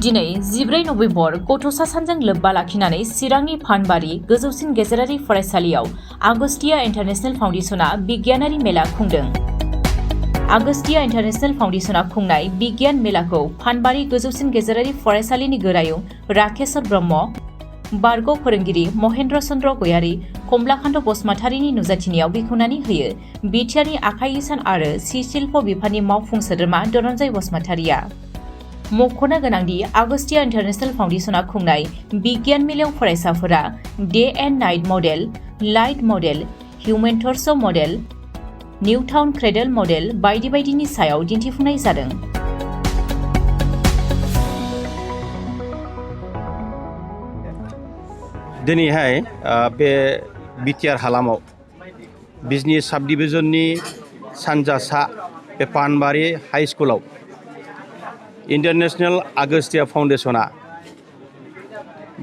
दिनै 14 नभेम्बर गथ'सा सानजों लोब्बा लाखिनानै चिरांनि फानबारि गोजौसिन गेजेरारि फरायसालियाव आगस्तिया इन्टारनेशनेल फाउन्डेसना बिगियानारि मेला खुंदों। आगस्तिया इन्टारनेशनेल फाउन्डेसना खुंनाय बिगियान मेलाखौ फानबारि गोजौसिन गेजेरारि फरायसालिनि गोरायुं राकेशर ब्रह्म, बारग' फोरोंगिरि महेन्द्र चन्द्र गयारि, कमलाकान्त बसुमतारिनि नुजाथिनायाव बेखेवनानै होयो बिटिआरनि आखाइ इसान आरो सि शिल्प बिफाननि मावफुं सोद्रोमा धनन्जय बसुमतारिया। मख'नो गोनांदि आगस्तिया इन्टारनेशनेल फाउन्डेसना खुंनाय बिगियान मेलायाव फरायसाफोरा day and night model, light model, human torso model, Newton cradle model बायदि बायदिनि सायाव दिन्थिफुंनाय जादों। दिनैहाय बे बिटिआर हालामाव बिजनि साब डिभिजननि सानजा सा बे पानबारि हाइ स्कुलाव इन्टारनेशनेल आगस्तिया फाउन्डेसना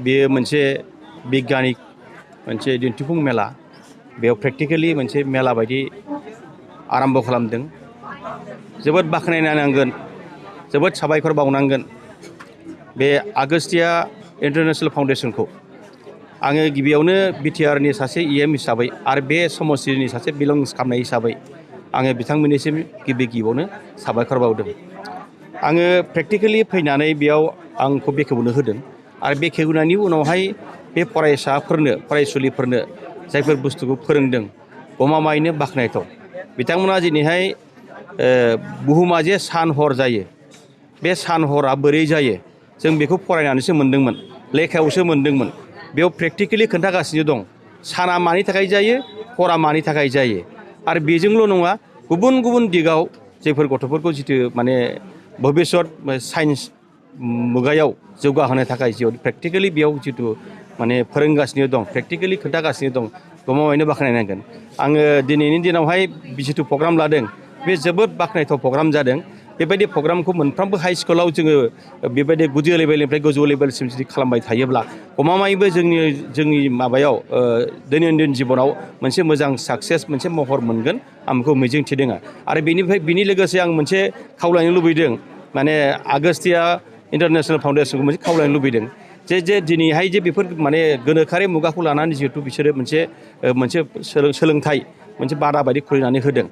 बेयो मोनसे बिगियानिक मोनसे दिन्थिफुं मेला, बेयाव प्रेक्टिकेलि मोनसे मेला बायदि आरम्भ खालामदों। जोबोद बाख्नायनांगोन, जोबोद साबायखर बावनांगोन बे आगस्तिया इन्टारनेशनेल फाउन्डेसनखौ। आङो गिबियावनो बिटिआरनि सासे इएम हिसाबै आरो बे समस्तिनि सासे बिलंस खालामनाय हिसाबै आङो बिथांमोननिसिम गिबियावनो साबायखर बावदों। आङो प्रेक्टिकेलि फैनानै बेयाव आंखौ बेखेवनो होदों आरो बेखेवनायनि उनावहाय बे फरायसुलिफोरनो जायफोर बुस्थुखौ फोरोंदों गमामायैनो बाख्नायथाव। बिथांमोना दिनैहाय बुहुमा जे सान हर जायो, बे सान हरा बोरै जायो जों बेखौ फरायनानैसो मोन्दोंमोन, लेखायावसो मोन्दोंमोन। बेयाव प्रेक्टिकेलि खोन्थागासिनो दं साना मानि थाखाय जायो, हरा मानि थाखाय जायो। आरो बेजोंल' नङा, गुबुन गुबुन दिगाव जायफोर गथ'फोरखौ जिथु माने भबिष्यत साइन्स मुगायाव जौगाहोनो थाखाय प्रेक्टिकेलि बेयाव जिथु माने फोरोंगासिनो दं, प्रेक्टिकेलि खोन्थागासिनो दं, गमामायैनो बाख्नायनांगोन। आङो दिनैनि दिनावहाय जिथु प्रग्राम लादों बे जोबोद बाख्नायथाव प्रग्राम जादों। बेबायदि प्रग्रामखौ मोनफ्रोमबो हाइ स्कुलाव जोङो बेबायदि गुदि लेभेलनिफ्राय गोजौ लेभेलसिम जुदि खालामबाय थायोब्ला गमामायैबो जोंनि माबायाव दैनन्दिन जिबनाव मोनसे मोजां साक्सेस मोनसे महर मोनगोन आं बेखौ मिजिंथिदों। आरो बिनि लोगोसे आं मोनसे खावलायनो लुबैदों, माने आगस्तिया इन्टारनेशनेल फाउन्डेसनखौ मोनसे खावलायनो लुबैदों जे दिनैहाय जे बेफोर माने गोनोखोआरि मुगाखौ लानानै जिहेतु बिसोरो मोनसे सोलोंथाइ मोनसे बादा बायदि खुलिनानै होदों।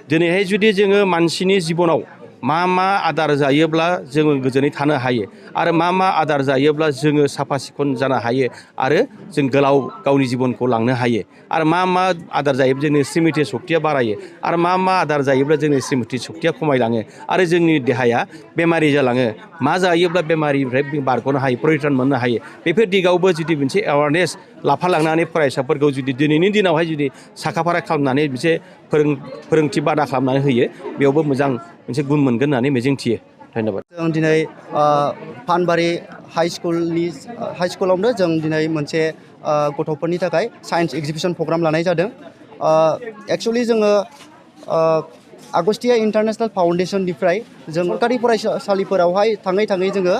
दिनैहाय जुदि जोङो मानसिनि जिबनाव मा आदार जायोब्ला जोङो गोजोनै थानो हायो आरो मा आदार जायोब्ला जोङो साफा सिखोन जानो हायो आरो जों गोलाव गावनि जिबनखौ लांनो हायो आरो मा आदार जायोब्ला जोंनि स्मृति सक्तिया बारायो आरो मा आदार जायोब्ला जोंनि स्मृति सक्तिया खमायलाङो आरो जोंनि देहाया बेमारि जालाङो, मा जायोब्ला बेमारिनिफ्राय बारग'नो हायो, परित्रान मोननो हायो। बेफोर दिगावबो जुदि मोनसे एवारनेस लाफालांनानै फरायसाफोरखौ जुदि दिनैनि दिनावहाय जुदि साखाफारा खालामनानै मोनसे फोरोंथि बादा खालामनानै होयो, बेयावबो मोजां मोनसे गुन मोनगोन होननानै मिजिंथियो। धन्यबाद। जों दिनै फानबारि हाइ स्कुलावनो जों दिनै मोनसे गथ'फोरनि थाखाय साइन्स एगजिबिसन प्रग्राम लानाय जादों। एक्सुवेलि जोङो आगस्तिया इन्टारनेशनेल फाउन्डेसननिफ्राय जों सरकारि फरायसालिफोरावहाय थाङै जोङो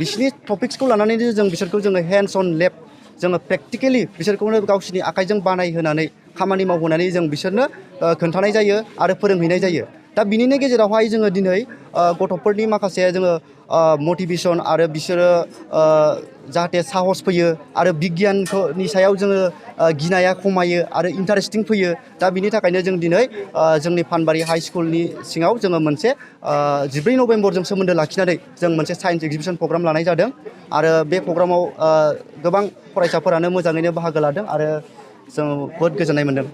बिसिनि टपिक्सखौ लानानै जों बिसोरखौ जोङो हेन्ड्स अन लेब जोङो प्रेक्टिकेलि बिसोरखौनो गावसिनि आखाइजों बानायहोनानै खामानि मावहोनानै जों बिसोरनो खोन्थानाय जायो आरो फोरोंहैनाय जायो। दा बिनिनो गेजेरावहाय जोङो दिनै गथ'फोरनि माखासे जोङो मटिभेसन आरो बिसोरो जाहाथे साहस फैयो आरो बिगियाननि सायाव जोङो गिनाया खमायो आरो इन्टारेस्टिं फैयो। दा बिनि थाखायनो जों दिनै जोंनि फानबारि हाइ स्कुलनि सिङाव जोङो मोनसे 14 नभेम्बरजों सोमोन्दो लाखिनानै जों मोनसे साइन्स एगजिबिसन प्रग्राम लानाय जादों आरो बे प्रग्रामाव गोबां फरायसाफोरानो मोजाङैनो बाहागो लादों आरो जों बहुद गोजोननाय मोन्दों।